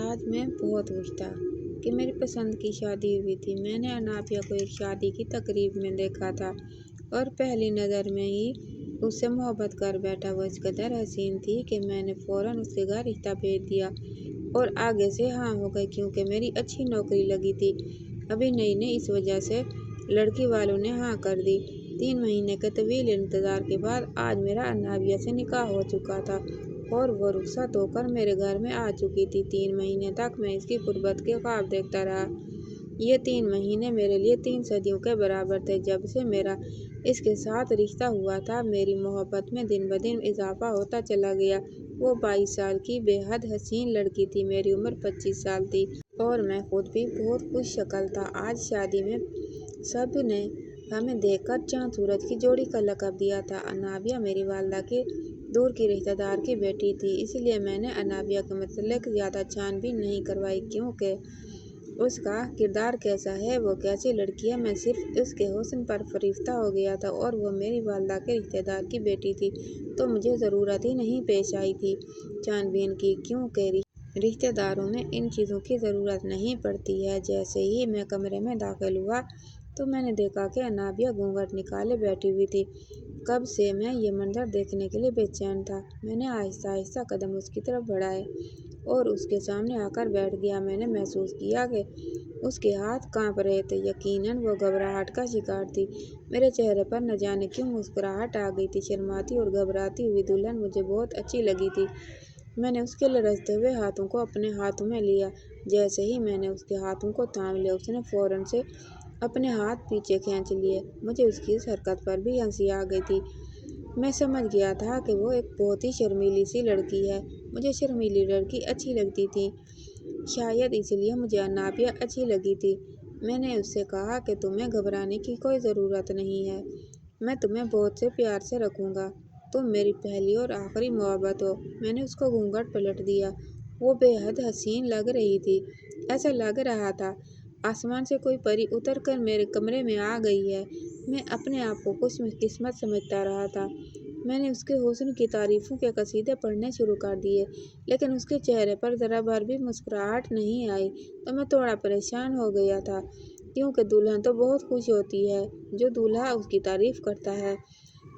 آج میں بہت خوش تھا کہ میری پسند کی شادی ہوئی تھی۔ میں نے انابیہ کو ایک شادی کی تقریب میں دیکھا تھا اور پہلی نظر میں ہی اس سے محبت کر بیٹھا۔ وہ اس قدر حسین تھی کہ میں نے فوراً اس کے گھر رشتہ بھیج دیا اور آگے سے ہاں ہو گئی کیونکہ میری اچھی نوکری لگی تھی ابھی نئی اس وجہ سے لڑکی والوں نے ہاں کر دی۔ 3 مہینے کے طویل انتظار کے بعد آج میرا انابیہ سے نکاح ہو چکا تھا اور وہ رخصت ہو کر میرے گھر میں آ چکی تھی۔ 3 مہینے تک میں اس کی قربت کے خواب دیکھتا رہا۔ یہ 3 مہینے میرے لیے 3 صدیوں کے برابر تھے۔ جب سے میرا اس کے ساتھ رشتہ ہوا تھا میری محبت میں دن بدن اضافہ ہوتا چلا گیا۔ وہ 22 سال کی بے حد حسین لڑکی تھی، میری عمر 25 سال تھی اور میں خود بھی بہت خوش شکل تھا۔ آج شادی میں سب نے ہمیں دیکھ کر چاند سورج کی جوڑی کا لقب دیا تھا۔ انابیہ میری والدہ کے دور کی رشتہ دار کی بیٹی تھی، اس لیے میں نے انابیہ کے متعلق زیادہ چھان بین نہیں کروائی کیونکہ اس کا کردار کیسا ہے، وہ کیسی لڑکی ہے، میں صرف اس کے حسن پر فریفتہ ہو گیا تھا اور وہ میری والدہ کے رشتہ دار کی بیٹی تھی تو مجھے ضرورت ہی نہیں پیش آئی تھی چھان بین کی کیونکہ رشتہ داروں میں ان چیزوں کی ضرورت نہیں پڑتی ہے۔ جیسے ہی میں کمرے میں داخل ہوا تو میں نے دیکھا کہ انابیہ گھونگھٹ نکالے بیٹھی ہوئی تھی۔ کب سے میں یہ منظر دیکھنے کے لیے بے چین تھا۔ میں نے آہستہ قدم اس کی طرف بڑھائے اور اس کے سامنے آ کر بیٹھ گیا۔ میں نے محسوس کیا کہ اس کے ہاتھ کانپ رہے تھے، یقیناً وہ گھبراہٹ کا شکار تھی۔ میرے چہرے پر نہ جانے کیوں مسکراہٹ آ گئی تھی۔ شرماتی اور گھبراتی ہوئی دلہن مجھے بہت اچھی لگی تھی۔ میں نے اس کے لرزتے ہوئے ہاتھوں کو اپنے ہاتھوں میں لیا۔ جیسے ہی میں نے اس کے ہاتھوں کو تھام لیا اس نے فوراً سے اپنے ہاتھ پیچھے کھینچ لیے۔ مجھے اس کی اس حرکت پر بھی ہنسی آ گئی تھی۔ میں سمجھ گیا تھا کہ وہ ایک بہت ہی شرمیلی سی لڑکی ہے۔ مجھے شرمیلی لڑکی اچھی لگتی تھی، شاید اس لیے مجھے انابیہ اچھی لگی تھی۔ میں نے اس سے کہا کہ تمہیں گھبرانے کی کوئی ضرورت نہیں ہے، میں تمہیں بہت سے پیار سے رکھوں گا، تم میری پہلی اور آخری محبت ہو۔ میں نے اس کو گھونگھٹ پلٹ دیا۔ وہ بے حد حسین لگ رہی تھی، ایسا لگ رہا تھا آسمان سے کوئی پری اتر کر میرے کمرے میں آ گئی ہے۔ میں اپنے آپ کو خوش قسمت سمجھتا رہا تھا۔ میں نے اس کے حسن کی تعریفوں کے قصیدے پڑھنے شروع کر دیے لیکن اس کے چہرے پر ذرا بھر بھی مسکراہٹ نہیں آئی تو میں تھوڑا پریشان ہو گیا تھا کیونکہ دلہن تو بہت خوش ہوتی ہے جو دولہا اس کی تعریف کرتا ہے۔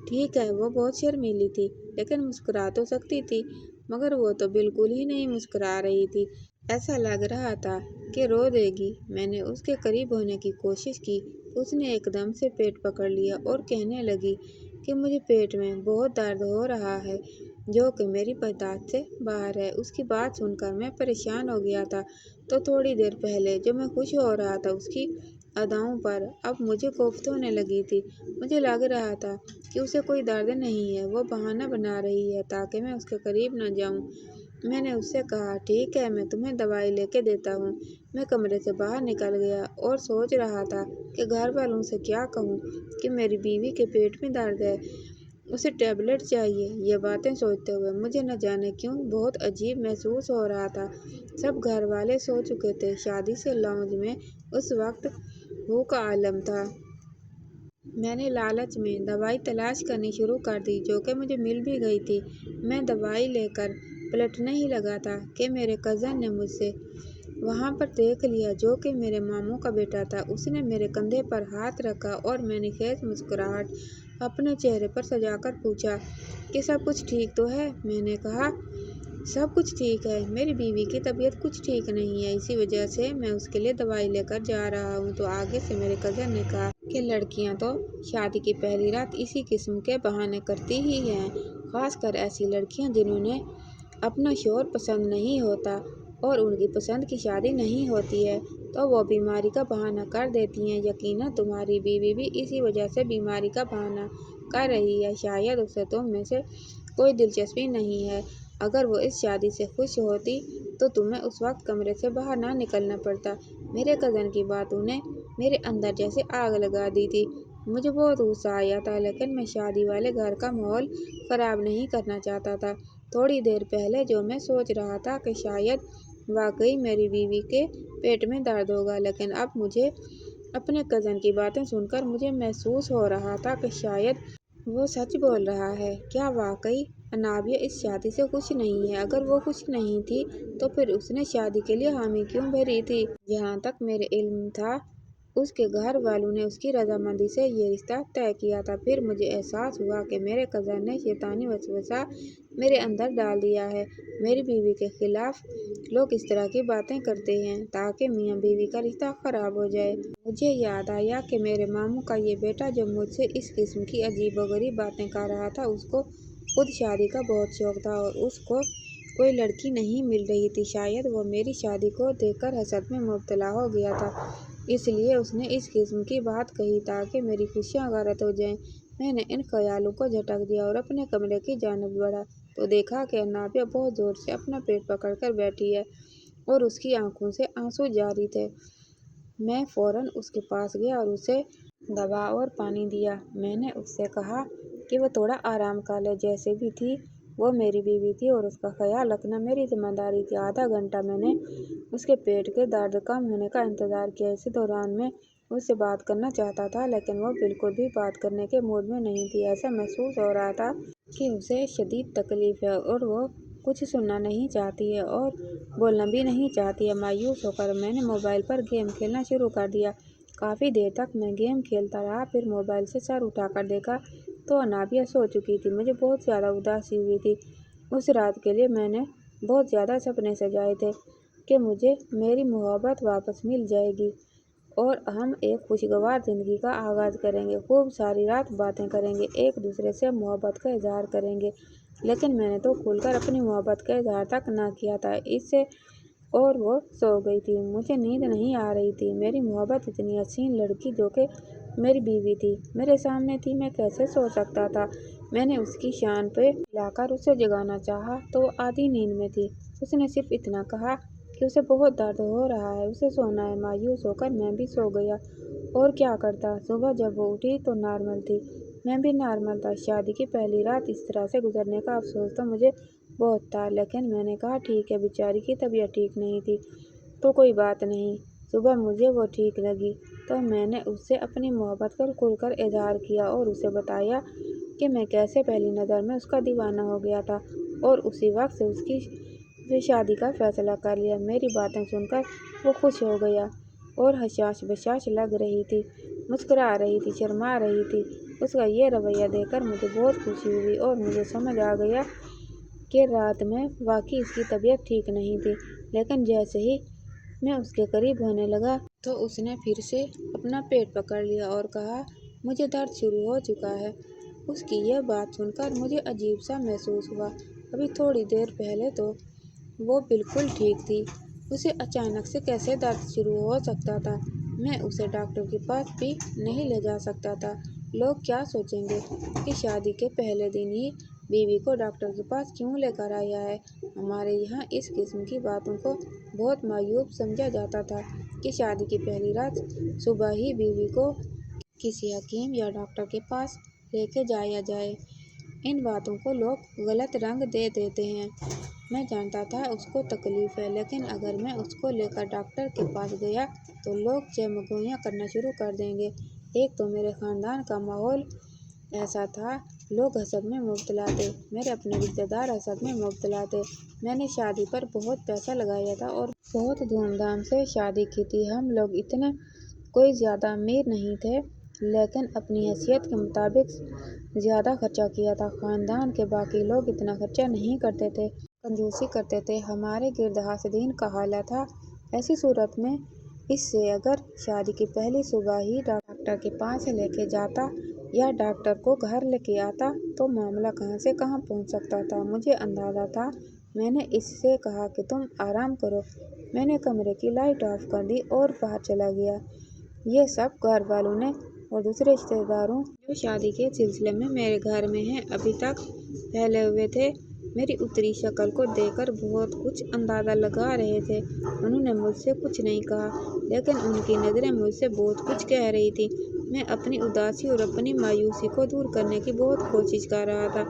ٹھیک ہے، وہ بہت شرمیلی تھی لیکن مسکرا تو سکتی تھی، مگر وہ تو بالکل ہی نہیں مسکرا رہی تھی، ایسا لگ رہا تھا کہ رو دے گی۔ میں نے اس کے قریب ہونے کی کوشش کی، اس نے ایک دم سے پیٹ پکڑ لیا اور کہنے لگی کہ مجھے پیٹ میں بہت درد ہو رہا ہے جو کہ میری برداشت سے باہر ہے۔ اس کی بات سن کر میں پریشان ہو گیا تھا تو تھوڑی دیر پہلے جو میں خوش ہو رہا تھا اس کی اداؤں پر اب مجھے کوفت ہونے لگی تھی۔ مجھے لگ رہا تھا کہ اسے کوئی درد نہیں ہے، وہ بہانہ بنا رہی ہے تاکہ میں اس کے قریب نہ جاؤں۔ میں نے اس سے کہا ٹھیک ہے، میں تمہیں دوائی لے کے دیتا ہوں۔ میں کمرے سے باہر نکل گیا اور سوچ رہا تھا کہ گھر والوں سے کیا کہوں کہ میری بیوی کے پیٹ میں درد ہے، اسے ٹیبلٹ چاہیے۔ یہ باتیں سوچتے ہوئے مجھے نہ جانے کیوں بہت عجیب محسوس ہو رہا تھا۔ سب گھر والے سو چکے تھے، شادی سے لاؤنج میں اس وقت ہو کا عالم تھا۔ میں نے لالچ میں دوائی تلاش کرنی شروع کر دی جو کہ مجھے مل بھی گئی تھی۔ میں دوائی لے کر پلٹنے ہی لگا تھا کہ میرے کزن نے مجھے وہاں پر دیکھ لیا جو کہ میرے ماموں کا بیٹا تھا۔ اس نے میرے کندھے پر ہاتھ رکھا اور میں نے خیز مسکراہٹ اپنے چہرے پر سجا کر پوچھا کہ سب کچھ ٹھیک تو ہے؟ میں نے کہا سب کچھ ٹھیک ہے، میری بیوی کی طبیعت کچھ ٹھیک نہیں ہے، اسی وجہ سے میں اس کے لیے دوائی لے کر جا رہا ہوں۔ تو آگے سے میرے کزن نے کہا کہ لڑکیاں تو شادی کی پہلی رات اسی قسم کے بہانے کرتی ہی ہیں، خاص کر ایسی لڑکیاں جنہیں اپنا شوہر پسند نہیں ہوتا اور ان کی پسند کی شادی نہیں ہوتی ہے تو وہ بیماری کا بہانہ کر دیتی ہیں۔ یقیناً تمہاری بیوی بھی اسی وجہ سے بیماری کا بہانہ کر رہی ہے، شاید اسے تم میں سے کوئی دلچسپی نہیں ہے۔ اگر وہ اس شادی سے خوش ہوتی تو تمہیں اس وقت کمرے سے باہر نہ نکلنا پڑتا۔ میرے کزن کی باتوں نے میرے اندر جیسے آگ لگا دی تھی۔ مجھے بہت غصہ آیا تھا لیکن میں شادی والے گھر کا ماحول خراب نہیں کرنا چاہتا تھا۔ تھوڑی دیر پہلے جو میں سوچ رہا تھا کہ شاید واقعی میری بیوی کے پیٹ میں درد ہوگا، لیکن اب مجھے اپنے کزن کی باتیں سن کر مجھے محسوس ہو رہا تھا کہ شاید وہ سچ بول رہا ہے۔ کیا واقعی अनाबिया इस शादी से खुश नहीं है। अगर वो खुश नहीं थी तो फिर उसने शादी के लिए हामी क्यों भरी थी? जहाँ तक मेरे इल्म था उसके घर वालों ने उसकी रजामंदी से ये रिश्ता तय किया था। फिर मुझे एहसास हुआ कि मेरे कज़न ने शैतानी वसवसा मेरे अंदर डाल दिया है। मेरी बीवी के खिलाफ लोग इस तरह की बातें करते हैं ताकि मियाँ बीवी का रिश्ता खराब हो जाए। मुझे याद आया कि मेरे मामू का ये बेटा जो मुझसे इस किस्म की अजीबोगरीब बातें कर रहा था, उसको खुद शादी का बहुत शौक था और उसको कोई लड़की नहीं मिल रही थी। शायद वो मेरी शादी को देखकर हसद में मुब्तला हो गया था, इसलिए उसने इस किस्म की बात कही ताकि मेरी खुशियाँ गारत हो जाएं। मैंने इन ख्यालों को झटक दिया और अपने कमरे की जानिब बढ़ा तो देखा कि अनाबिया बहुत जोर से अपना पेट पकड़कर बैठी है और उसकी आंखों से आंसू जारी थे। मैं फौरन उसके पास गया और उसे दवा और पानी दिया। मैंने उससे कहा कि वो थोड़ा आराम कर ले। जैसे भी थी वो मेरी बीवी थी और उसका ख्याल रखना मेरी जिम्मेदारी थी। आधा घंटा मैंने उसके पेट के दर्द कम होने का इंतज़ार किया। इसी दौरान मैं उससे बात करना चाहता था लेकिन वो बिल्कुल भी बात करने के मूड में नहीं थी। ऐसा महसूस हो रहा था कि उसे शदीद तकलीफ है और वो कुछ सुनना नहीं चाहती है और बोलना भी नहीं चाहती है। मायूस होकर मैंने मोबाइल पर गेम खेलना शुरू कर दिया। काफ़ी देर तक मैं गेम खेलता रहा, फिर मोबाइल से सर उठाकर देखा तो अनाबिया सो चुकी थी। मुझे बहुत ज़्यादा उदासी हुई थी। उस रात के लिए मैंने बहुत ज़्यादा सपने सजाए थे कि मुझे मेरी मोहब्बत वापस मिल जाएगी और हम एक खुशगवार ज़िंदगी का आगाज़ करेंगे। खूब सारी रात बातें करेंगे, एक दूसरे से मोहब्बत का इजहार करेंगे। लेकिन मैंने तो खुलकर अपनी मोहब्बत का इजहार तक ना किया था इससे और वो सो गई थी। मुझे नींद नहीं आ रही थी। मेरी मोहब्बत इतनी हसीन लड़की जो कि मेरी बीवी थी मेरे सामने थी, मैं कैसे सो सकता था? मैंने उसकी शान पे लाकर उसे जगाना चाहा तो वो आधी नींद में थी। उसने सिर्फ इतना कहा कि उसे बहुत दर्द हो रहा है, उसे सोना है। मायूस होकर मैं भी सो गया और क्या करता। सुबह जब वो उठी तो नॉर्मल थी, मैं भी नॉर्मल था। शादी की पहली रात इस तरह से गुजरने का अफसोस तो मुझे बहुत था, लेकिन मैंने कहा ठीक है, बेचारी की तबीयत ठीक नहीं थी तो कोई बात नहीं। सुबह मुझे वो ठीक लगी तो मैंने उससे अपनी मोहब्बत का खुलकर इजहार किया और उसे बताया कि मैं कैसे पहली नज़र में उसका दीवाना हो गया था और उसी वक्त से उसकी शादी का फैसला कर लिया। मेरी बातें सुनकर वो खुश हो गया और हशाश बशाश लग रही थी, मुस्कुरा रही थी, शर्मा रही थी। उसका ये रवैया देखकर मुझे बहुत खुशी हुई और मुझे समझ आ गया कि रात में वाकई इसकी तबीयत ठीक नहीं थी। लेकिन जैसे ही मैं उसके करीब होने लगा तो उसने फिर से अपना पेट पकड़ लिया और कहा मुझे दर्द शुरू हो चुका है। उसकी यह बात सुनकर मुझे अजीब सा महसूस हुआ। अभी थोड़ी देर पहले तो वो बिल्कुल ठीक थी, उसे अचानक से कैसे दर्द शुरू हो सकता था? मैं उसे डॉक्टर के पास भी नहीं ले जा सकता था। लोग क्या सोचेंगे कि शादी के पहले दिन ही बीवी को डॉक्टर के पास क्यों लेकर आया है? हमारे यहाँ इस किस्म की बातों को बहुत मायूब समझा जाता था कि शादी की पहली रात सुबह ही बीवी को किसी हकीम या डॉक्टर के पास लेके जाया जाए। इन बातों को लोग गलत रंग दे देते हैं। मैं जानता था उसको तकलीफ है, लेकिन अगर मैं उसको लेकर डॉक्टर के पास गया तो लोग चमगोइयाँ करना शुरू कर देंगे। एक तो मेरे ख़ानदान का माहौल ऐसा था, लोग हसद में मुब्तला थे, मेरे अपने रिश्तेदार हसद में मुब्तला थे। मैंने शादी पर बहुत पैसा लगाया था और बहुत धूमधाम से शादी की थी। हम लोग इतने कोई ज़्यादा अमीर नहीं थे, लेकिन अपनी हैसियत के मुताबिक ज़्यादा खर्चा किया था। ख़ानदान के बाकी लोग इतना खर्चा नहीं करते थे, कंजूसी करते थे। हमारे गिर्द हासिदीन का हाला था। ऐसी सूरत में इससे अगर शादी की पहली सुबह ही डॉक्टर के पास लेके जाता या डॉक्टर को घर लेके आता तो मामला कहाँ से कहाँ पहुँच सकता था, मुझे अंदाज़ा था। मैंने इससे कहा कि तुम आराम करो। मैंने कमरे की लाइट ऑफ कर दी और बाहर चला गया। ये सब घर वालों ने और दूसरे रिश्तेदारों जो शादी के सिलसिले में मेरे घर में हैं अभी तक फैले हुए थे, मेरी उतरी शक्ल को देखकर बहुत कुछ अंदाज़ा लगा रहे थे। उन्होंने मुझसे कुछ नहीं कहा, लेकिन उनकी नज़रें मुझसे बहुत कुछ कह रही थी। मैं अपनी उदासी और अपनी मायूसी को दूर करने की बहुत कोशिश कर रहा था।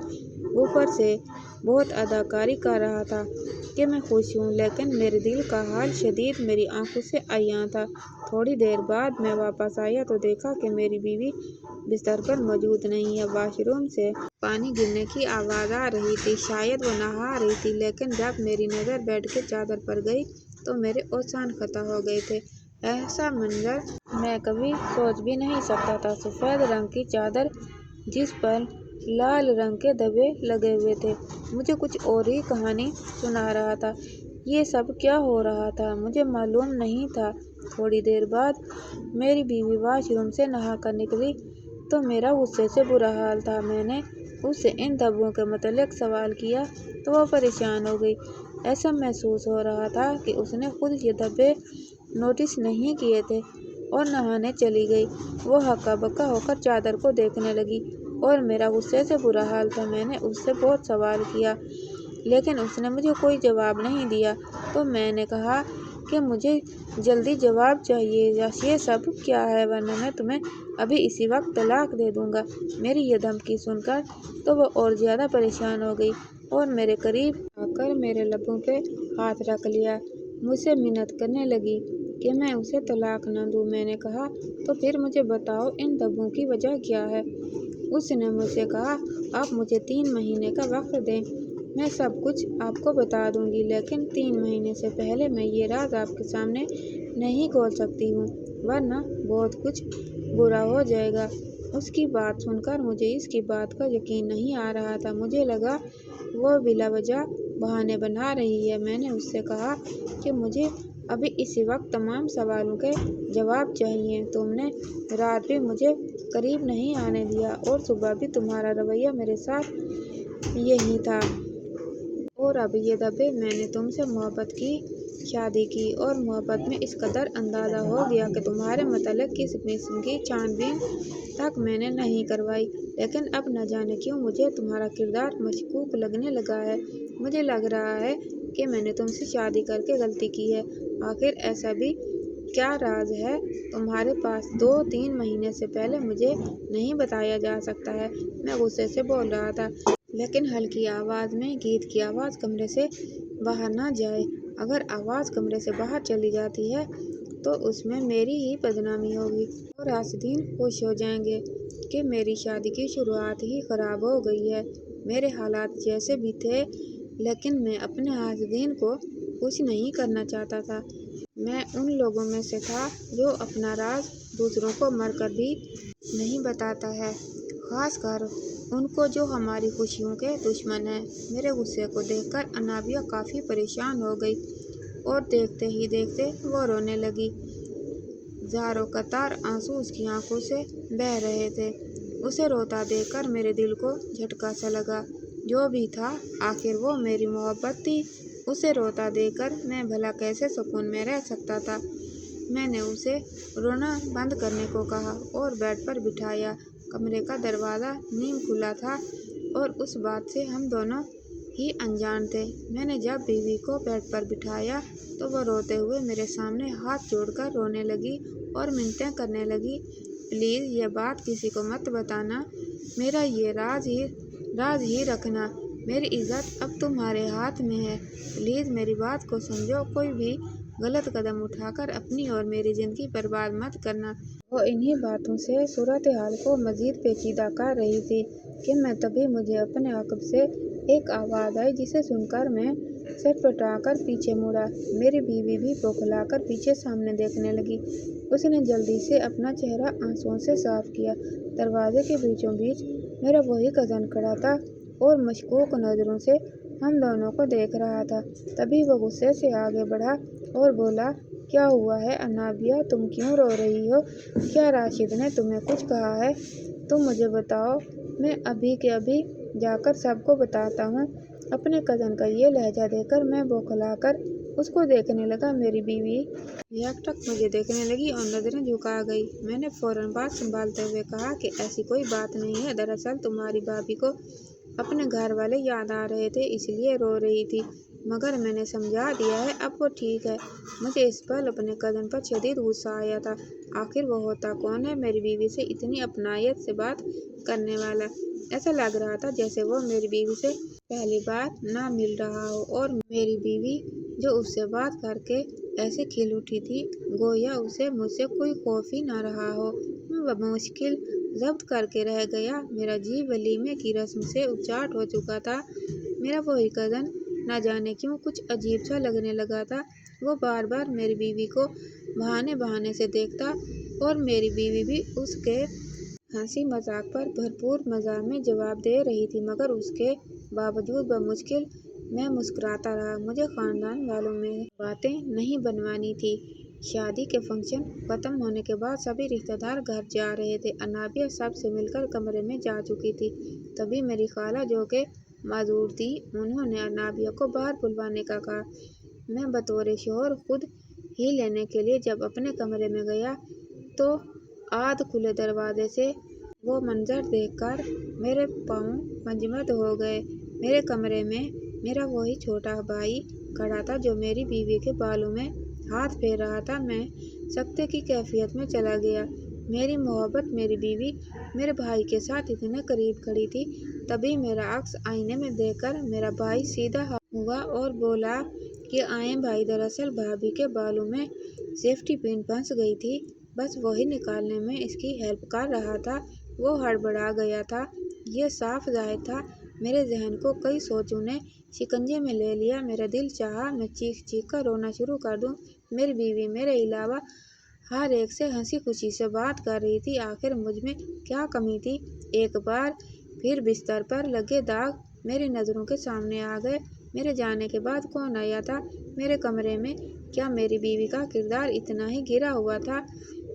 ऊपर से बहुत अदाकारी कर रहा था कि मैं खुश हूँ, लेकिन मेरे दिल का हाल शदीद मेरी आंखों से अयां था। थोड़ी देर बाद मैं वापस आया तो देखा कि मेरी बीवी बिस्तर पर मौजूद नहीं है। वॉशरूम से पानी गिरने की आवाज़ आ रही थी, शायद वो नहा रही थी। लेकिन जब मेरी नज़र बेड के चादर पर गई तो मेरे ओसान खता हो गए थे। ऐसा मंजर मैं कभी सोच भी नहीं सकता था। सफ़ेद रंग की चादर जिस पर लाल रंग के धब्बे लगे हुए थे, मुझे कुछ और ही कहानी सुना रहा था। ये सब क्या हो रहा था मुझे मालूम नहीं था। थोड़ी देर बाद मेरी बीवी वॉशरूम से नहा कर निकली तो मेरा गुस्से से बुरा हाल था। मैंने उससे इन धब्बों के मतलब सवाल किया तो वह परेशान हो गई। ऐसा महसूस हो रहा था कि उसने खुद ये धब्बे नोटिस नहीं किए थे और नहाने चली गई। वो हक्का बक्का होकर चादर को देखने लगी और मेरा गुस्से से बुरा हाल था। मैंने उससे बहुत सवाल किया, लेकिन उसने मुझे कोई जवाब नहीं दिया। तो मैंने कहा कि मुझे जल्दी जवाब चाहिए, ये सब क्या है, वरना मैं तुम्हें अभी इसी वक्त तलाक दे दूंगा। मेरी ये धमकी सुनकर तो वो और ज़्यादा परेशान हो गई और मेरे करीब आकर मेरे लबों पे हाथ रख लिया। मुझसे मिन्नत करने लगी कि मैं उसे तलाक न दूँ। मैंने कहा, तो फिर मुझे बताओ इन धब्बों की वजह क्या है। उसने मुझसे कहा, आप मुझे 3 महीने का वक्त दें, मैं सब कुछ आपको बता दूंगी, लेकिन 3 महीने से पहले मैं ये राज आपके सामने नहीं खोल सकती हूँ, वरना बहुत कुछ बुरा हो जाएगा। उसकी बात सुनकर मुझे इसकी बात का यकीन नहीं आ रहा था। मुझे लगा वो बिला वजह बहाने बना रही है। मैंने उससे कहा कि मुझे अभी इसी वक्त तमाम सवालों के जवाब चाहिए। तुमने रात भी मुझे करीब नहीं आने दिया और सुबह भी तुम्हारा रवैया मेरे साथ यही था। और अब ये धब्बे, मैंने तुमसे मोहब्बत की, शादी की और मोहब्बत में इस कदर अंदाज़ा हो गया कि तुम्हारे मतलब किस किस्म की छानबीन तक मैंने नहीं करवाई। लेकिन अब न जाने क्यों मुझे तुम्हारा किरदार मशकूक लगने लगा है। मुझे लग रहा है कि मैंने तुमसे शादी करके गलती की है। आखिर ऐसा भी क्या राज है तुम्हारे पास 2-3 महीने से पहले मुझे नहीं बताया जा सकता है। मैं गुस्से से बोल रहा था, लेकिन हल्की आवाज़ में। गीत की आवाज़ कमरे से बाहर ना जाए। अगर आवाज़ कमरे से बाहर चली जाती है तो उसमें मेरी ही बदनामी होगी और आसिदीन खुश हो जाएंगे कि मेरी शादी की शुरुआत ही ख़राब हो गई है। मेरे हालात जैसे भी थे, लेकिन मैं अपने आसिदीन को खुश नहीं करना चाहता था। मैं उन लोगों में से था जो अपना राज दूसरों को मरकर भी नहीं बताता है, खासकर उनको जो हमारी खुशियों के दुश्मन हैं। मेरे गुस्से को देखकर अनाबिया काफ़ी परेशान हो गई और देखते ही देखते वो रोने लगी। ज़ारों कतार आंसू उसकी आंखों से बह रहे थे। उसे रोता देखकर मेरे दिल को झटका सा लगा। जो भी था, आखिर वो मेरी मोहब्बत थी। उसे रोता देखकर मैं भला कैसे सुकून में रह सकता था। मैंने उसे रोना बंद करने को कहा और बेड पर बिठाया। कमरे का दरवाज़ा नीम खुला था और उस बात से हम दोनों ही अनजान थे। मैंने जब बीवी को बेड पर बिठाया तो वह रोते हुए मेरे सामने हाथ जोड़कर रोने लगी और मिन्नतें करने लगी, प्लीज़ ये बात किसी को मत बताना, मेरा ये राज ही रखना। मेरी इज़्ज़त अब तुम्हारे हाथ में है, प्लीज़ मेरी बात को समझो। कोई भी गलत कदम उठाकर अपनी और मेरी ज़िंदगी बर्बाद मत करना। वो इन्हीं बातों से सूरत हाल को मज़ीद पेचीदा कर रही थी कि मैं तभी मुझे अपने अक़ब से एक आवाज़ आई, जिसे सुनकर मैं सटपटाकर पीछे मुड़ा। मेरी बीवी भी बौखलाकर पीछे सामने देखने लगी। उसने जल्दी से अपना चेहरा आंसुओं से साफ किया। दरवाजे के बीचों बीच मेरा वही कज़न खड़ा था और मशकूक नज़रों से हम दोनों को देख रहा था। तभी वो गुस्से से आगे बढ़ा और बोला, क्या हुआ है अनाबिया, तुम क्यों रो रही हो? क्या राशिद ने तुम्हें कुछ कहा है? तुम मुझे बताओ, मैं अभी के अभी जाकर सबको बताता हूँ। अपने कज़न का ये लहजा देखकर मैं बौखलाकर उसको देखने लगा। मेरी बीवी एकटक मुझे देखने लगी और नज़रें झुका गई। मैंने फ़ौरन बात संभालते हुए कहा कि ऐसी कोई बात नहीं है, दरअसल तुम्हारी भाभी को अपने घर वाले याद आ रहे थे, इसलिए रो रही थी, मगर मैंने समझा दिया है, अब वो ठीक है। मुझे इस पल अपने कज़न पर शदीद गुस्सा आया था। आखिर वो होता कौन है मेरी बीवी से इतनी अपनायत से बात करने वाला? ऐसा लग रहा था जैसे वो मेरी बीवी से पहली बार ना मिल रहा हो, और मेरी बीवी जो उससे बात करके ऐसे खिल उठी थी गोया उसे मुझसे कोई खौफ ही ना रहा हो। मैं मुश्किल जब्त करके रह गया। मेरा जी वलीमे की रस्म से उचाट हो चुका था। मेरा वही कज़न न जाने क्यों कुछ अजीब सा लगने लगा था। वो बार बार मेरी बीवी को बहाने बहाने से देखता और मेरी बीवी भी उसके हंसी मजाक पर भरपूर मज़ाक में जवाब दे रही थी, मगर उसके बावजूद बमुश्किल मैं मुस्कुराता रहा। मुझे खानदान वालों में बातें नहीं बनवानी थी। शादी के फंक्शन खत्म होने के बाद सभी रिश्तेदार घर जा रहे थे। अनाबिया सबसे मिलकर कमरे में जा चुकी थी। तभी मेरी खाला जो के मौजूद थी, उन्होंने अनाबिया को बाहर बुलवाने का कहा। मैं बतौर शोहर खुद ही लेने के लिए जब अपने कमरे में गया तो आध खुले दरवाजे से वो मंजर देखकर मेरे पाँव मंजमद हो गए। मेरे कमरे में मेरा वही छोटा भाई खड़ा था जो मेरी बीवी के बालों में हाथ फेर रहा था। मैं सख्ते की कैफियत में चला गया। मेरी मोहब्बत मेरी बीवी मेरे भाई के साथ इतने करीब खड़ी थी। तभी मेरा अक्स आईने में देखकर मेरा भाई सीधा हुआ और बोला कि आए भाई, दरअसल भाभी के बालों में सेफ्टी पिन फंस गई थी, बस वही निकालने में इसकी हेल्प कर रहा था। वो हड़बड़ा गया था। ये साफ जाहिर था मेरे जहन को कई सोचों ने शिकंजे में ले लिया। मेरा दिल चाहा मैं चीख चीख कर रोना शुरू कर दूं। मेरी बीवी मेरे अलावा हर एक से हंसी खुशी से बात कर रही थी। आखिर मुझ में क्या कमी थी? एक बार फिर बिस्तर पर लगे दाग मेरी नज़रों के सामने आ गए। मेरे जाने के बाद कौन आया था मेरे कमरे में? क्या मेरी बीवी का किरदार इतना ही गिरा हुआ था?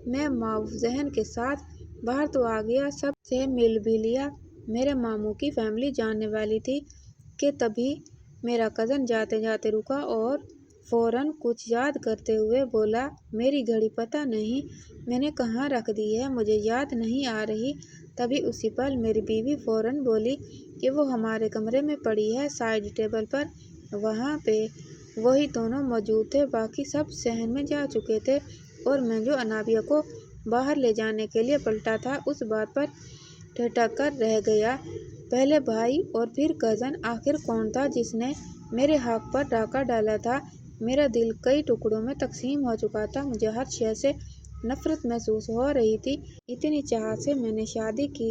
मैं माऊफ जहन के साथ बाहर तो आ गया, सबसे मिल भी लिया। मेरे मामू की फैमिली जानने वाली थी कि तभी मेरा कज़न जाते जाते रुका और फौरन कुछ याद करते हुए बोला, मेरी घड़ी पता नहीं मैंने कहाँ रख दी है, मुझे याद नहीं आ रही। तभी उसी पल मेरी बीवी फौरन बोली कि वो हमारे कमरे में पड़ी है, साइड टेबल पर। वहाँ पे वही दोनों मौजूद थे, बाकी सब सहन में जा चुके थे और मैं जो अनाबिया को बाहर ले जाने के लिए पलटा था, उस बात पर ठिठक कर रह गया। पहले भाई और फिर कज़न, आखिर कौन था जिसने मेरे हक पर डाका डाला था? मेरा दिल कई टुकड़ों में तकसीम हो चुका था। मुझे हर शय से नफरत महसूस हो रही थी। इतनी चाहत से मैंने शादी की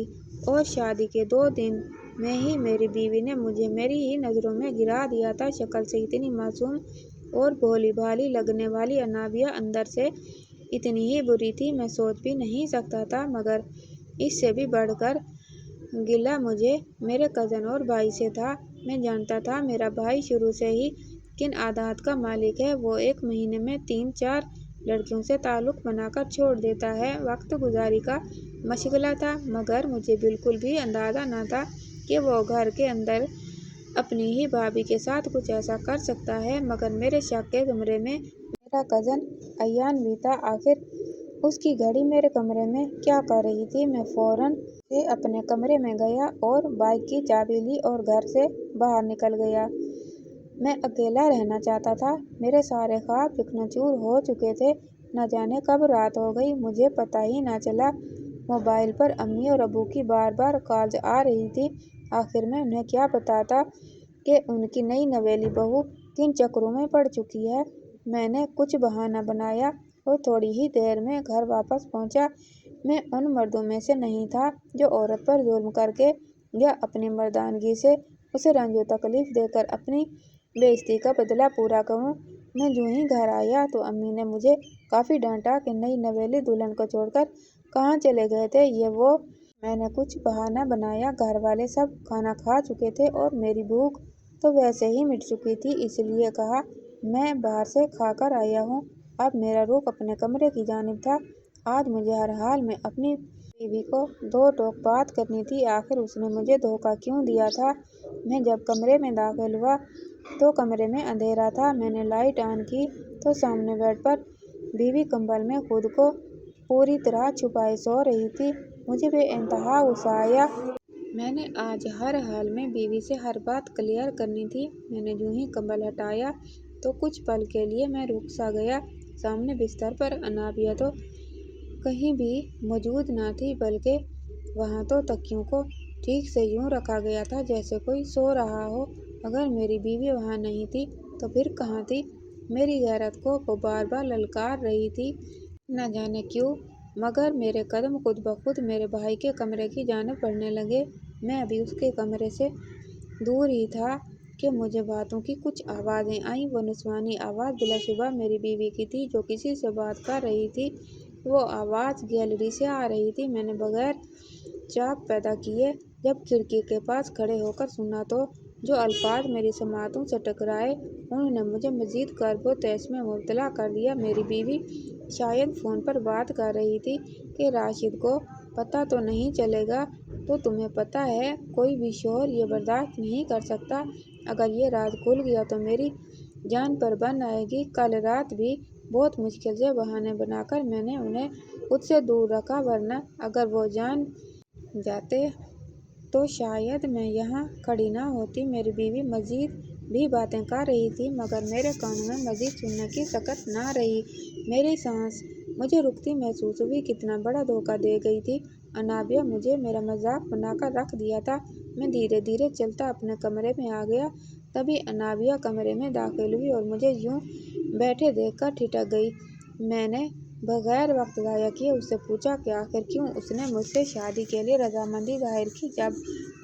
और शादी के 2 दिन में ही मेरी बीवी ने मुझे मेरी ही नज़रों में गिरा दिया था। शक्ल से इतनी मासूम और भोली भाली लगने वाली अनाबिया अंदर से इतनी ही बुरी थी, मैं सोच भी नहीं सकता था। मगर इससे भी बढ़कर गिला मुझे मेरे कज़न और भाई से था। मैं जानता था मेरा भाई शुरू से ही किन आदत का मालिक है। वो 1 महीने में 3-4 लड़कियों से ताल्लुक़ बनाकर छोड़ देता है। वक्त गुजारी का मशगला था, मगर मुझे बिल्कुल भी अंदाज़ा न था कि वो घर के अंदर अपनी ही भाभी के साथ कुछ ऐसा कर सकता है। मगर मेरे शक के कमरे में मेरा कज़न अयान भी था। आखिर उसकी घड़ी मेरे कमरे में क्या कर रही थी? मैं फौरन से अपने कमरे में गया और बाइक की चाबी ली और घर से बाहर निकल गया। मैं अकेला रहना चाहता था। मेरे सारे ख्वाब चकनाचूर हो चुके थे। न जाने कब रात हो गई, मुझे पता ही न चला। मोबाइल पर अम्मी और अबू की बार बार कॉल्स आ रही थी। आखिर मैं उन्हें क्या बताता कि उनकी नई नवेली बहू किन चक्करों में पड़ चुकी है। मैंने कुछ बहाना बनाया और थोड़ी ही देर में घर वापस पहुंचा। मैं उन मर्दों में से नहीं था जो औरत पर जुल्म करके या अपनी मर्दानगी से उसे रंजो तकलीफ देकर अपनी बेइज्जती का बदला पूरा करूं। मैं जो ही घर आया तो अम्मी ने मुझे काफ़ी डांटा कि नई नवेली दुल्हन को छोड़कर कहाँ चले गए थे ये वो। मैंने कुछ बहाना बनाया। घर वाले सब खाना खा चुके थे और मेरी भूख तो वैसे ही मिट चुकी थी, इसलिए कहा मैं बाहर से खाकर आया हूँ। अब मेरा रुख अपने कमरे की जानिब था। आज मुझे हर हाल में अपनी बीवी को 2 टोक बात करनी थी। आखिर उसने मुझे धोखा क्यों दिया था? मैं जब कमरे में दाखिल हुआ तो कमरे में अंधेरा था। मैंने लाइट ऑन की तो सामने बेड पर बीवी कंबल में खुद को पूरी तरह छुपाए सो रही थी। मुझे बेइंतहा गुस्सा आया। मैंने आज हर हाल में बीवी से हर बात क्लियर करनी थी। मैंने जो ही कंबल हटाया तो कुछ पल के लिए मैं रुक सा गया। सामने बिस्तर पर अनाबिया तो कहीं भी मौजूद न थी, बल्कि वहाँ तो तकियों को ठीक से यूं रखा गया था जैसे कोई सो रहा हो। अगर मेरी बीवी वहाँ नहीं थी तो फिर कहाँ थी? मेरी गैरत को वो बार बार ललकार रही थी। न जाने क्यों, मगर मेरे कदम खुद ब खुद मेरे भाई के कमरे की जानिब बढ़ने लगे। मैं अभी उसके कमरे से दूर ही था कि मुझे बातों की कुछ आवाज़ें आईं। वो निस्वानी आवाज़ बिलाशुबा मेरी बीवी की थी, जो किसी से बात कर रही थी। वो आवाज़ गैलरी से आ रही थी। मैंने बगैर चाप पैदा किए जब खिड़की के पास खड़े होकर सुना तो जो अल्फाज मेरी समातों से टकराए, उन्होंने मुझे मजीद कर्ब व तैश में मुब्तला कर दिया। मेरी बीवी शायद फ़ोन पर बात कर रही थी कि राशिद को पता तो नहीं चलेगा, तो तुम्हें पता है कोई भी शोहर ये बर्दाश्त नहीं कर सकता। अगर ये राज खुल गया तो मेरी जान पर बन आएगी। कल रात भी बहुत मुश्किल से बहाने बनाकर मैंने उन्हें खुद से दूर रखा, वरना अगर वो जान जाते तो शायद मैं यहाँ खड़ी ना होती। मेरी बीवी मजीद भी बातें कर रही थी, मगर मेरे कानों में मजीद सुनने की सकत ना रही। मेरी सांस मुझे रुकती महसूस हुई। कितना बड़ा धोखा दे गई थी अनाबिया, मुझे मेरा मजाक बनाकर रख दिया था। मैं धीरे धीरे चलता अपने कमरे में आ गया। तभी अनाबिया कमरे में दाखिल हुई और मुझे यूं बैठे देखकर ठिठक गई। मैंने बगैर वक्त ज़ाया किए उससे पूछा कि आखिर क्यों उसने मुझसे शादी के लिए रजामंदी जाहिर की, जब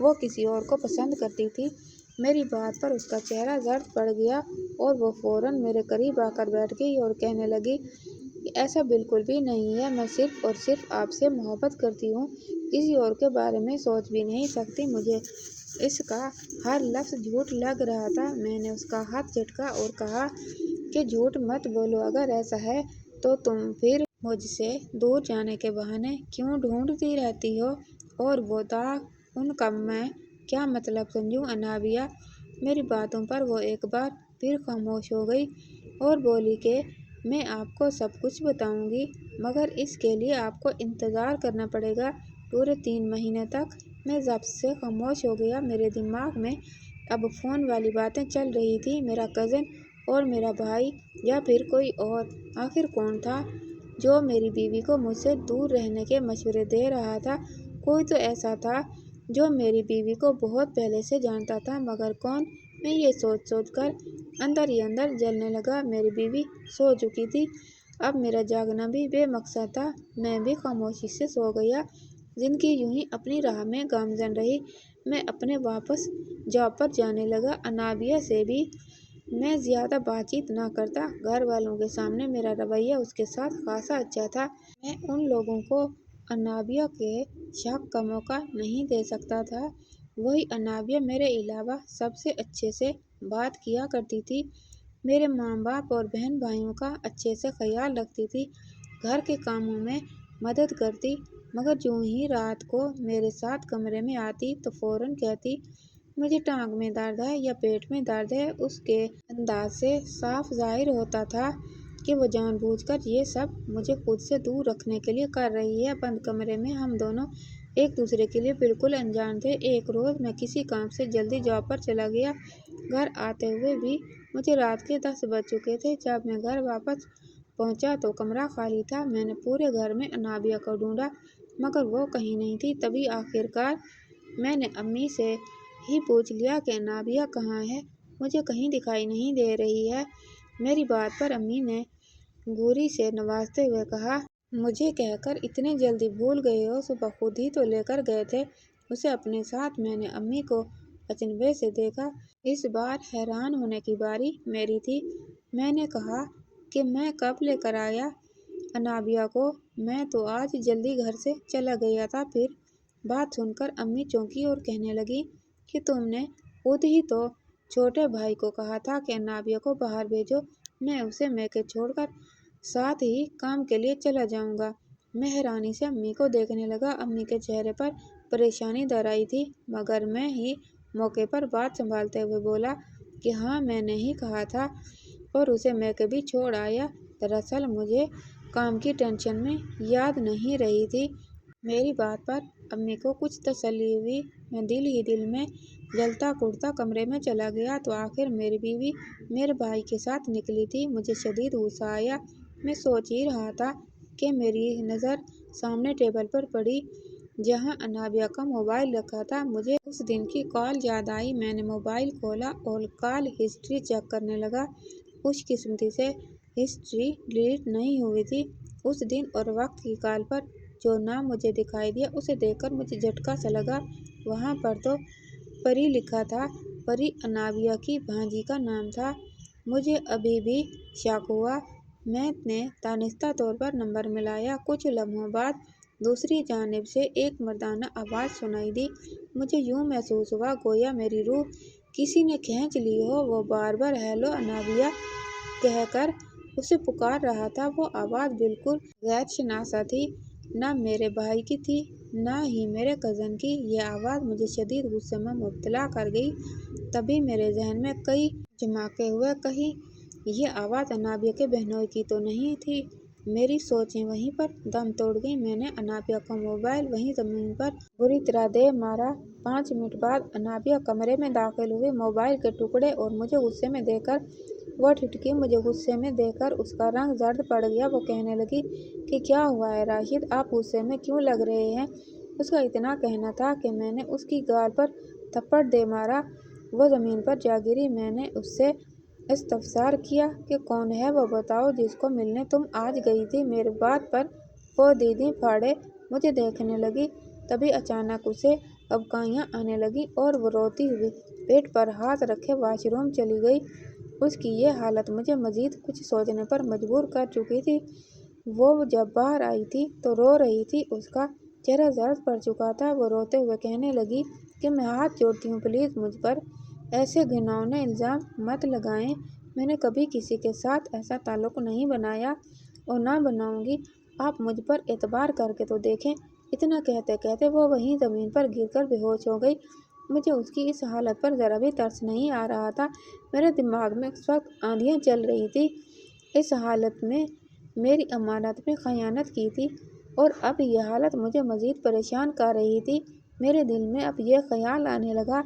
वो किसी और को पसंद करती थी। मेरी बात पर उसका चेहरा जर्द पड़ गया और वो फौरन मेरे करीब आकर बैठ गई और कहने लगी कि ऐसा बिल्कुल भी नहीं है। मैं सिर्फ और सिर्फ आपसे मोहब्बत करती हूँ, किसी और के बारे में सोच भी नहीं सकती। मुझे इसका हर लफ्ज़ झूठ लग रहा था। मैंने उसका हाथ झटका और कहा कि झूठ मत बोलो। अगर ऐसा है तो तुम फिर मुझसे दूर जाने के बहाने क्यों ढूंढती रहती हो? और वो दाग, उनका मैं क्या मतलब समझूं? अनाबिया, मेरी बातों पर वो एक बार फिर खामोश हो गई और बोली कि मैं आपको सब कुछ बताऊंगी, मगर इसके लिए आपको इंतज़ार करना पड़ेगा पूरे 3 महीने तक। मैं जब से खामोश हो गया। मेरे दिमाग में अब फ़ोन वाली बातें चल रही थी। मेरा कज़न और मेरा भाई, या फिर कोई और? आखिर कौन था जो मेरी बीवी को मुझसे दूर रहने के मशवरे दे रहा था? कोई तो ऐसा था जो मेरी बीवी को बहुत पहले से जानता था, मगर कौन? मैं ये सोच सोच कर अंदर ही अंदर जलने लगा। मेरी बीवी सो चुकी थी। अब मेरा जागना भी बेमकसद था। मैं भी खामोशी से सो गया। जिंदगी यूं ही अपनी राह में गामजन रही। मैं अपने वापस जॉब पर जाने लगा। अनाबिया से भी मैं ज़्यादा बातचीत न करता। घर वालों के सामने मेरा रवैया उसके साथ खासा अच्छा था। मैं उन लोगों को अनाबिया के शक का मौका नहीं दे सकता था। वही अनाबिया मेरे अलावा सबसे अच्छे से बात किया करती थी। मेरे माँ बाप और बहन भाइयों का अच्छे से ख्याल रखती थी, घर के कामों में मदद करती। मगर जो ही रात को मेरे साथ कमरे में आती तो फौरन कहती मुझे टांग में दर्द है या पेट में दर्द है। उसके अंदाज से साफ जाहिर होता था कि वो जानबूझकर ये सब मुझे खुद से दूर रखने के लिए कर रही है। बंद कमरे में हम दोनों एक दूसरे के लिए बिल्कुल अनजान थे। एक रोज़ मैं किसी काम से जल्दी जॉब पर चला गया। घर आते हुए भी मुझे रात के 10 बज चुके थे। जब मैं घर वापस पहुंचा तो कमरा खाली था। मैंने पूरे घर में अनाबिया को ढूंढा, मगर वो कहीं नहीं थी। तभी आखिरकार मैंने अम्मी से ही पूछ लिया कि अनाबिया कहाँ है, मुझे कहीं दिखाई नहीं दे रही है। मेरी बात पर अम्मी ने घूरी से नवाजते हुए कहा, मुझे कहकर इतने जल्दी भूल गए हो? सुबह खुद ही तो लेकर गए थे उसे अपने साथ। मैंने अम्मी को अचंभे से देखा। इस बार हैरान होने की बारी मेरी थी। मैंने कहा कि मैं कब लेकर आया अनाबिया को? मैं तो आज जल्दी घर से चला गया था। फिर बात सुनकर अम्मी चौंकी और कहने लगी कि तुमने खुद ही तो छोटे भाई को कहा था कि अनाबिया को बाहर भेजो, मैं उसे मैके छोड़कर साथ ही काम के लिए चला जाऊंगा। मैं हैरानी से अम्मी को देखने लगा। अम्मी के चेहरे पर परेशानी दर आई थी, मगर मैं ही मौके पर बात संभालते हुए बोला कि हाँ, मैंने ही कहा था और उसे मैके भी छोड़ आया। दरअसल मुझे काम की टेंशन में याद नहीं रही थी। मेरी बात पर अम्मी को कुछ तसल्ली हुई। मैं दिल ही दिल में जलता कुढ़ता कमरे में चला गया तो आखिर मेरी बीवी मेरे भाई के साथ निकली थी। मुझे शदीद गुस्सा आया। मैं सोच ही रहा था कि मेरी नज़र सामने टेबल पर पड़ी जहाँ अनाबिया का मोबाइल रखा था। मुझे उस दिन की कॉल याद आई। मैंने मोबाइल खोला और कॉल हिस्ट्री चेक करने लगा। खुशकिस्मती से हिस्ट्री डिलीट नहीं हुई थी। उस दिन और वक्त की कॉल पर जो नाम मुझे दिखाई दिया उसे देखकर मुझे झटका सा लगा। वहाँ पर तो परी लिखा था। परी अनाबिया की भांजी का नाम था। मुझे अभी भी शक हुआ। मैंने दानिस्ता तौर पर नंबर मिलाया। कुछ लम्हों बाद दूसरी जानिब से एक मर्दाना आवाज़ सुनाई दी। मुझे यूँ महसूस हुआ गोया मेरी रूह किसी ने खींच ली हो। वो बार बार हेलो अनाबिया कहकर उसे पुकार रहा था। वो आवाज़ बिल्कुल गैर शनासा थी, न मेरे भाई की थी न ही मेरे कज़न की। ये आवाज़ मुझे शदीद गुस्से में मुब्तला कर गई। तभी मेरे जहन में कई झमाके हुए। कहीं ये आवाज़ अनाबिया के बहनोई की तो नहीं थी। मेरी सोचें वहीं पर दम तोड़ गईं। मैंने अनाबिया का मोबाइल वहीं ज़मीन पर बुरी तरह दे मारा। 5 मिनट बाद अनाबिया कमरे में दाखिल हुई, मोबाइल के टुकड़े और मुझे गुस्से में देखकर वो ठिठकी। मुझे गुस्से में देखकर उसका रंग जर्द पड़ गया। वो कहने लगी कि क्या हुआ है राशिद, आप गुस्से में क्यों लग रहे हैं? उसका इतना कहना था कि मैंने उसकी गाल पर थप्पड़ दे मारा। वो ज़मीन पर जा गिरी। मैंने उससे इस्तफसार किया कि कौन है वो बताओ जिसको मिलने तुम आज गई थी। मेरी बात पर वो दीदी फाड़े मुझे देखने लगी। तभी अचानक उसे अबकाइयाँ आने लगी और वो रोती हुई पेट पर हाथ रखे वॉशरूम चली गई। उसकी ये हालत मुझे मज़ीद कुछ सोचने पर मजबूर कर चुकी थी। वो जब बाहर आई थी तो रो रही थी। उसका चेहरा जर्द पड़ चुका था। वो रोते हुए कहने लगी कि मैं हाथ जोड़ती हूँ, प्लीज़ मुझ पर ऐसे घिनौने इल्ज़ाम मत लगाएं। मैंने कभी किसी के साथ ऐसा ताल्लुक़ नहीं बनाया और ना बनाऊंगी। आप मुझ पर एतबार करके तो देखें। इतना कहते कहते वो वहीं ज़मीन पर गिरकर बेहोश हो गई। मुझे उसकी इस हालत पर ज़रा भी तरस नहीं आ रहा था। मेरे दिमाग में उस वक्त आंधियाँ चल रही थी। इस हालत में मेरी अमानत में ख़यानत की थी और अब यह हालत मुझे मज़ीद परेशान कर रही थी। मेरे दिल में अब यह ख़याल आने लगा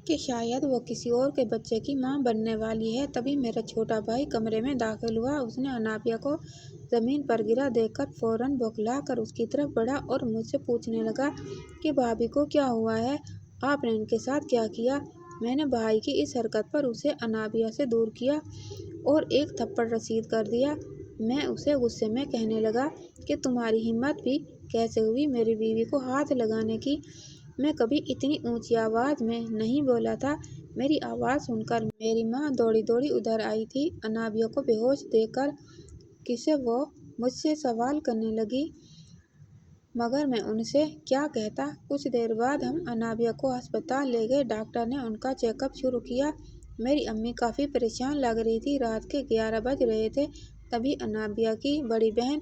कि शायद वो किसी और के बच्चे की माँ बनने वाली है। तभी मेरा छोटा भाई कमरे में दाखिल हुआ। उसने अनाबिया को ज़मीन पर गिरा देखकर फ़ौरन बौखला कर उसकी तरफ बढ़ा और मुझसे पूछने लगा कि भाभी को क्या हुआ है, आपने इनके साथ क्या किया? मैंने भाई की इस हरकत पर उसे अनाबिया से दूर किया और एक थप्पड़ रसीद कर दिया। मैं उसे गुस्से में कहने लगा कि तुम्हारी हिम्मत भी कैसे हुई मेरी बीवी को हाथ लगाने की? मैं कभी इतनी ऊंची आवाज़ में नहीं बोला था। मेरी आवाज़ सुनकर मेरी माँ दौड़ी दौड़ी उधर आई थी। अनाबिया को बेहोश देखकर किसे वो मुझसे सवाल करने लगी, मगर मैं उनसे क्या कहता। कुछ देर बाद हम अनाबिया को अस्पताल ले गए। डॉक्टर ने उनका चेकअप शुरू किया। मेरी अम्मी काफ़ी परेशान लग रही थी। रात के 11 बज रहे थे। तभी अनाबिया की बड़ी बहन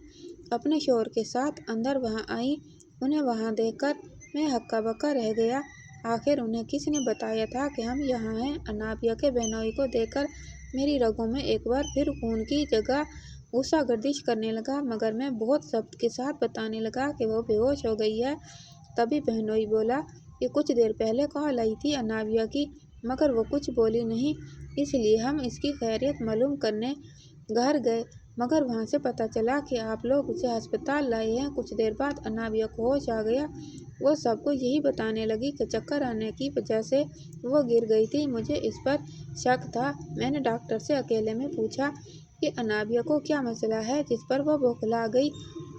अपने शौहर के साथ अंदर वहाँ आई। उन्हें वहाँ देखकर मैं हक्का बक्का रह गया। आखिर उन्हें किसने बताया था कि हम यहाँ हैं? अनाबिया के बहनोई को देखकर मेरी रगों में एक बार फिर खून की जगह गुस्सा गर्दिश करने लगा, मगर मैं बहुत ज़ब्त के साथ बताने लगा कि वो बेहोश हो गई है। तभी बहनोई बोला कि कुछ देर पहले कॉल आई थी अनाबिया की, मगर वो कुछ बोली नहीं, इसलिए हम इसकी खैरियत मालूम करने घर गए, मगर वहाँ से पता चला कि आप लोग उसे अस्पताल लाए हैं। कुछ देर बाद अनाबिया को होश आ गया। वो सबको यही बताने लगी कि चक्कर आने की वजह से वो गिर गई थी। मुझे इस पर शक था। मैंने डॉक्टर से अकेले में पूछा कि अनाबिया को क्या मसला है, जिस पर वो बौखला गई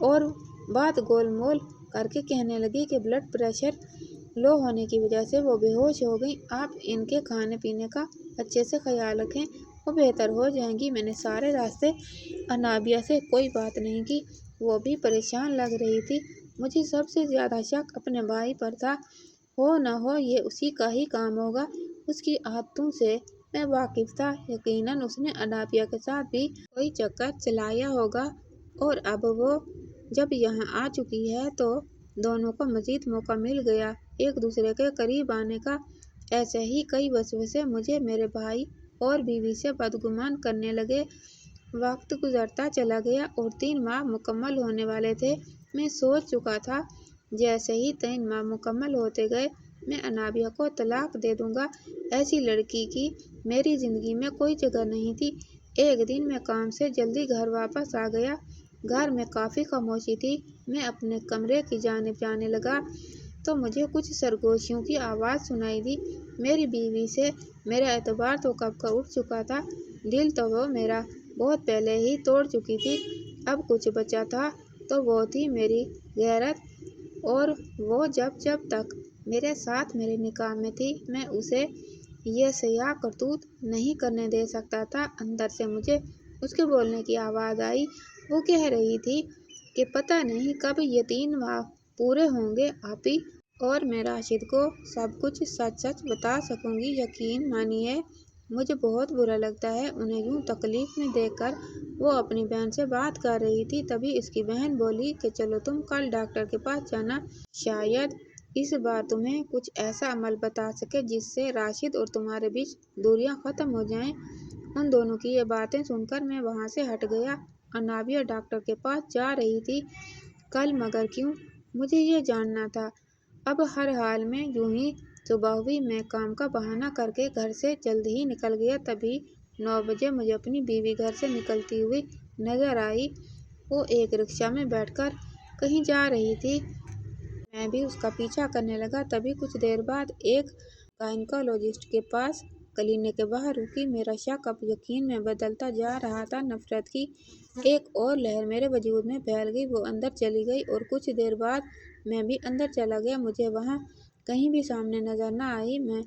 और बात गोलमोल करके कहने लगी कि ब्लड प्रेशर लो होने की वजह से वो बेहोश हो गई। आप इनके खाने पीने का अच्छे से ख्याल रखें, वो बेहतर हो जाएंगी। मैंने सारे रास्ते अनाबिया से कोई बात नहीं की। वो भी परेशान लग रही थी। मुझे सबसे ज़्यादा शक अपने भाई पर था। हो न हो ये उसी का ही काम होगा। उसकी आदतों से मैं वाकिफ़ था। यकीनन उसने अनाबिया के साथ भी कोई चक्कर चलाया होगा और अब वो जब यहाँ आ चुकी है तो दोनों को मज़ीद मौका मिल गया एक दूसरे के करीब आने का। ऐसे ही कई वसवसे मुझे मेरे भाई और बीवी से बदगुमान करने लगे। वक्त गुजरता चला गया और 3 माह मुकम्मल होने वाले थे। मैं सोच चुका था जैसे ही 3 माह मुकम्मल होते गए मैं अनाबिया को तलाक दे दूंगा। ऐसी लड़की की मेरी ज़िंदगी में कोई जगह नहीं थी। एक दिन मैं काम से जल्दी घर वापस आ गया। घर में काफ़ी खामोशी थी। मैं अपने कमरे की जानिब जाने लगा तो मुझे कुछ सरगोशियों की आवाज़ सुनाई दी। मेरी बीवी से मेरा एतबार तो कब का उठ चुका था। दिल तो वो मेरा बहुत पहले ही तोड़ चुकी थी। अब कुछ बचा था तो वो थी मेरी गैरत, और वो जब जब तक मेरे साथ मेरे निकाह में थी मैं उसे ये सयाह करतूत नहीं करने दे सकता था। अंदर से मुझे उसके बोलने की आवाज़ आई। वो कह रही थी कि पता नहीं कब ये 3 माह पूरे होंगे आपी, और मैं राशिद को सब कुछ सच सच बता सकूंगी। यकीन मानिए मुझे बहुत बुरा लगता है उन्हें यूं तकलीफ में देखकर। वो अपनी बहन से बात कर रही थी, तभी उसकी बहन बोली कि चलो तुम कल डॉक्टर के पास जाना, शायद इस बार तुम्हें कुछ ऐसा अमल बता सके जिससे राशिद और तुम्हारे बीच दूरियां खत्म हो जाएं। उन दोनों की ये बातें सुनकर मैं वहां से हट गया। अनाबिया डॉक्टर के पास जा रही थी कल, मगर क्यों, मुझे ये जानना था। अब हर हाल में यूं ही सुबह हुई। मैं काम का बहाना करके घर से जल्द ही निकल गया। तभी 9 बजे मुझे अपनी बीवी घर से निकलती हुई नजर आई। वो एक रिक्शा में बैठकर कहीं जा रही थी। मैं भी उसका पीछा करने लगा। तभी कुछ देर बाद एक गायनकोलॉजिस्ट के पास क्लिनिक के बाहर रुकी। मेरा शक अब यकीन में बदलता जा रहा था। नफरत की एक और लहर मेरे वजूद में फैल गई। वो अंदर चली गई और कुछ देर बाद मैं भी अंदर चला गया। मुझे वहाँ कहीं भी सामने नजर न आई। मैं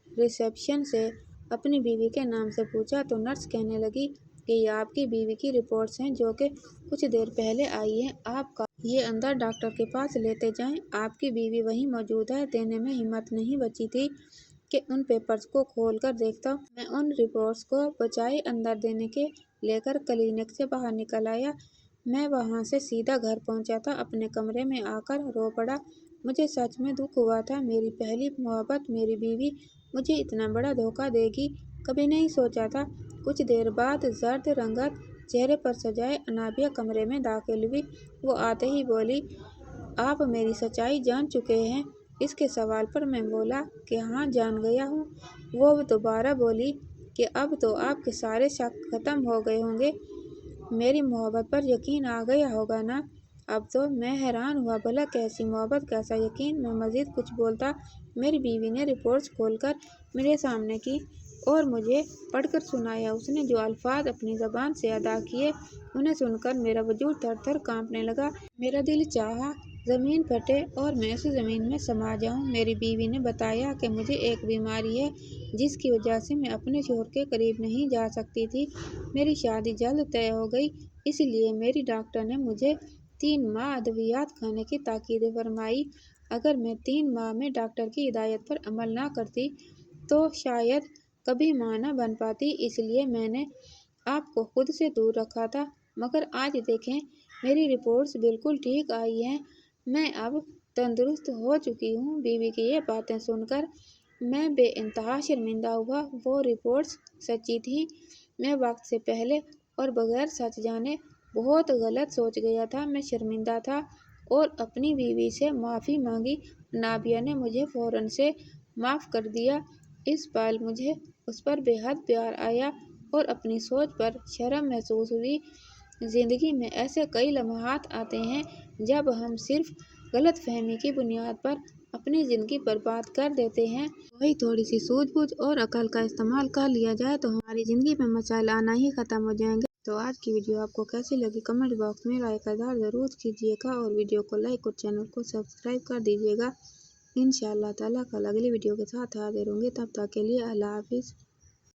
रिसेप्शन से अपनी बीवी के नाम से पूछा तो नर्स कहने लगी कि ये आपकी बीवी की रिपोर्ट्स हैं जो कि कुछ देर पहले आई हैं। आपका ये अंदर डॉक्टर के पास लेते जाएं। आपकी बीवी वहीं मौजूद है। देने में हिम्मत नहीं बची थी कि उन पेपर्स को खोल कर देखता। मैं उन रिपोर्ट्स को बजाय अंदर देने के लेकर क्लिनिक से बाहर निकल आया। मैं वहां से सीधा घर पहुंचा था। अपने कमरे में आकर रो पड़ा। मुझे सच में दुख हुआ था। मेरी पहली मोहब्बत मेरी बीवी मुझे इतना बड़ा धोखा देगी, कभी नहीं सोचा था। कुछ देर बाद जर्द रंगत चेहरे पर सजाए अनाबिया कमरे में दाखिल हुई। वो आते ही बोली, आप मेरी सच्चाई जान चुके हैं? इसके सवाल पर मैं बोला कि हाँ, जान गया हूँ। वो दोबारा बोली कि अब तो आपके सारे शक खत्म हो गए होंगे, मेरी मोहब्बत पर यकीन आ गया होगा ना? अब तो मैं हैरान हुआ, भला कैसी मोहब्बत, कैसा यकीन? मैं मजीद कुछ बोलता, मेरी बीवी ने रिपोर्ट्स खोलकर मेरे सामने की और मुझे पढ़कर सुनाया। उसने जो अल्फाज अपनी ज़बान से अदा किए उन्हें सुनकर मेरा वजूद थर थर कांपने लगा। मेरा दिल चाहा ज़मीन फटे और मैं उस ज़मीन में समा जाऊं। मेरी बीवी ने बताया कि मुझे एक बीमारी है जिसकी वजह से मैं अपने शौहर के करीब नहीं जा सकती थी। मेरी शादी जल्द तय हो गई, इसलिए मेरी डॉक्टर ने मुझे 3 माह अद्वियात खाने की ताकीद फरमाई। अगर मैं 3 माह में डॉक्टर की हिदायत पर अमल न करती तो शायद कभी मां न बन पाती। इसलिए मैंने आपको खुद से दूर रखा था, मगर आज देखें मेरी रिपोर्ट्स बिल्कुल ठीक आई हैं। मैं अब तंदुरुस्त हो चुकी हूँ। बीवी की ये बातें सुनकर मैं बेइंतहा शर्मिंदा हुआ। वो रिपोर्ट्स सच्ची थी। मैं वक्त से पहले और बगैर सच जाने बहुत गलत सोच गया था। मैं शर्मिंदा था और अपनी बीवी से माफ़ी मांगी। नाबिया ने मुझे फौरन से माफ़ कर दिया। इस पल मुझे उस पर बेहद प्यार आया और अपनी सोच पर शर्म महसूस हुई। ज़िंदगी में ऐसे कई लम्हात आते हैं जब हम सिर्फ गलत फहमी की बुनियाद पर अपनी ज़िंदगी बर्बाद कर देते हैं। वही थोड़ी सी सूझबूझ और अकल का इस्तेमाल कर लिया जाए तो हमारी ज़िंदगी में मसाइल आना ही ख़त्म हो जाएंगे। तो आज की वीडियो आपको कैसी लगी कमेंट बॉक्स में राय का इज़हार ज़रूर कीजिएगा और वीडियो को लाइक और चैनल को सब्सक्राइब कर दीजिएगा। इंशाअल्लाह ताला कल अगली वीडियो के साथ हाजिर होंगे। तब तक के लिए अल्लाह हाफिज़।